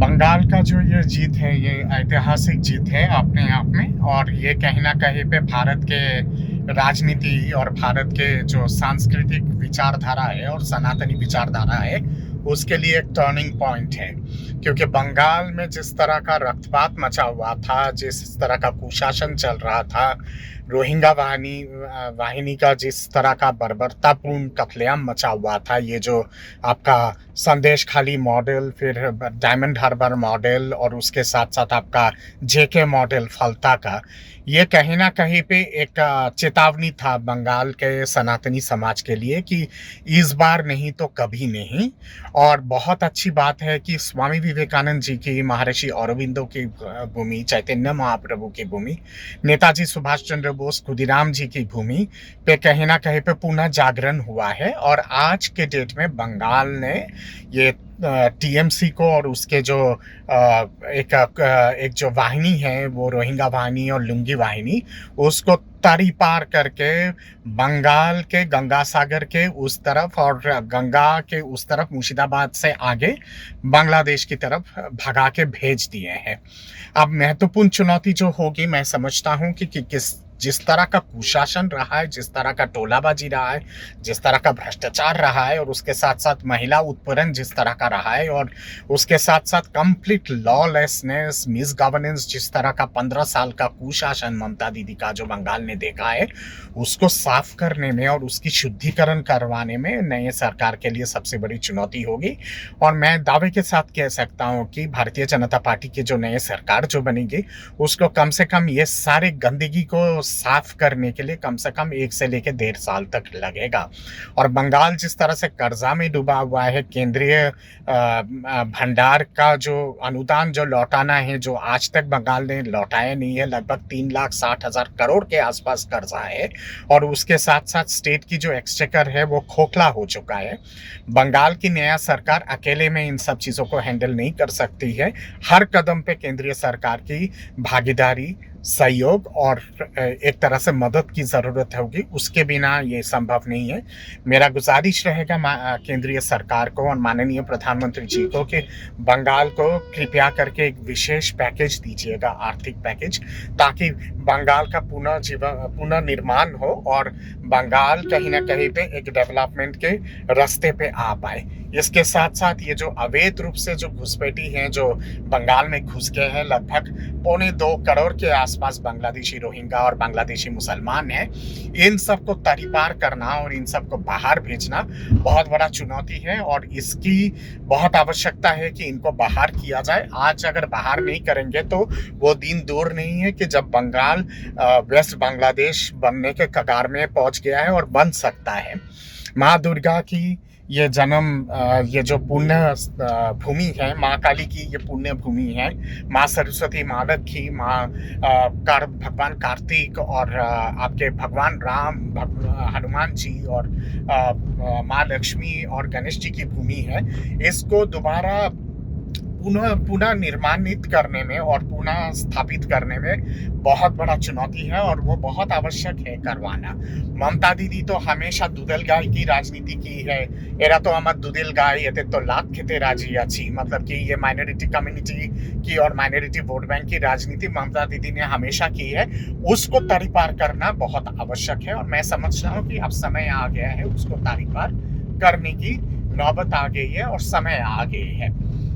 बंगाल का जो ये जीत है, ये ऐतिहासिक जीत है अपने आप में। और ये कहीं न कहीं पे भारत के राजनीति और भारत के जो सांस्कृतिक विचारधारा है और सनातनी विचारधारा है, उसके लिए एक टर्निंग पॉइंट है। क्योंकि बंगाल में जिस तरह का रक्तपात मचा हुआ था, जिस तरह का कुशासन चल रहा था, रोहिंग्या वाहिनी का जिस तरह का बर्बरतापूर्ण कत्लेआम मचा हुआ था, ये जो आपका संदेश खाली मॉडल, फिर डायमंड हार्बर मॉडल और उसके साथ-साथ आपका जेके मॉडल फलता का, ये कहीं न कहीं पे एक चेतावनी था बंगाल के सनातनी समाज के लिए कि इस बार नहीं तो कभी नहीं। और बहुत अच्छी बात है कि स्वामी विवेकानंद जी की, महर्षि अरबिंदो की भूमि, चैतन्य महाप्रभु की भूमि, नेताजी सुभाष चंद्र बोस, खुदीराम जी की भूमि पे कहीं न कहीं पे पुनः जागरण हुआ है। और आज के डेट में बंगाल ने ये टीएमसी को और उसके जो एक जो वाहिनी है, वो रोहिंग्या वाहिनी और लुंगी वाहिनी, उसको तरी पार करके बंगाल के गंगा सागर के उस तरफ और गंगा के उस तरफ मुर्शिदाबाद से आगे बांग्लादेश की तरफ भगा के भेज दिए हैं। अब महत्वपूर्ण चुनौती जो होगी, मैं समझता हूँ कि किस जिस तरह का कुशासन रहा है, जिस तरह का टोलाबाजी रहा है, जिस तरह का भ्रष्टाचार रहा है और उसके साथ-साथ महिला उत्पीड़न जिस तरह का रहा है और उसके साथ-साथ कंप्लीट लॉलेसनेस, मिसगवर्नेंस, जिस तरह का 15 साल का कुशासन ममता दीदी का जो बंगाल ने देखा है, उसको साफ करने में और उसकी शुद्धिकरण करवाने में नए सरकार के लिए सबसे बड़ी चुनौती होगी। और मैं दावे के साथ कह सकता हूँ कि भारतीय जनता पार्टी की जो नई सरकार जो बनेगी, उसको कम से कम ये सारे गंदगी को साफ करने के लिए कम से कम 1 से लेके 1.5 साल तक लगेगा। और बंगाल जिस तरह से कर्जा में डूबा हुआ है, केंद्रीय भंडार का जो अनुदान जो लौटाना है, जो आज तक बंगाल ने लौटाया नहीं है, लगभग 3,60,000 करोड़ के आसपास कर्जा है। और उसके साथ-साथ स्टेट की जो एक्सचेकर है, वो खोखला हो चुका है। बंगाल की नया सरकार अकेले में इन सब चीज़ों को हैंडल नहीं कर सकती है। हर कदम पे केंद्रीय सरकार की भागीदारी, सहयोग और एक तरह से मदद की ज़रूरत होगी, उसके बिना ये संभव नहीं है। मेरा गुज़ारिश रहेगा केंद्रीय सरकार को और माननीय प्रधानमंत्री जी को कि बंगाल को कृपया करके एक विशेष पैकेज दीजिएगा, आर्थिक पैकेज, ताकि बंगाल का पुनर्निर्माण हो और बंगाल कहीं न कहीं पे एक डेवलपमेंट के रास्ते पे आ पाए। इसके साथ-साथ ये जो अवैध रूप से जो घुसपैठी हैं, जो बंगाल में घुस गए हैं, लगभग 2.25 करोड़ के आसपास बांग्लादेशी रोहिंग्या और बांग्लादेशी मुसलमान हैं, इन सबको तरीपार करना और इन सबको बाहर भेजना बहुत बड़ा चुनौती है। और इसकी बहुत आवश्यकता है कि इनको बाहर किया जाए। आज अगर बाहर नहीं करेंगे तो वो दिन दूर नहीं है कि जब बंगाल वेस्ट बांग्लादेश बनने के कगार में पहुंच गया है और बन सकता है। माँ दुर्गा की ये ये जो पुण्य भूमि है, माँ काली की ये पुण्य भूमि है, माँ सरस्वती, माँ लक्ष्मी, भगवान कार्तिक और आपके भगवान राम, हनुमान जी और माँ लक्ष्मी और गणेश जी की भूमि है। इसको दोबारा पुनः निर्माणित करने में और पुनः स्थापित करने में बहुत बड़ा चुनौती है और वो बहुत आवश्यक है करवाना। ममता दीदी तो हमेशा दुधेल गाय की राजनीति की है। एरा तो আমার দুধেল গাই, এতে तो लात खेते राजी आछी। मतलब कि ये माइनॉरिटी कम्युनिटी की और माइनॉरिटी वोट बैंक की राजनीति ममता दीदी ने हमेशा की है। उसको तरीपार करना बहुत आवश्यक है और मैं समझता हूँ कि अब समय आ गया है उसको तरीपार करने की, नौबत आ गई है और समय आ गई है।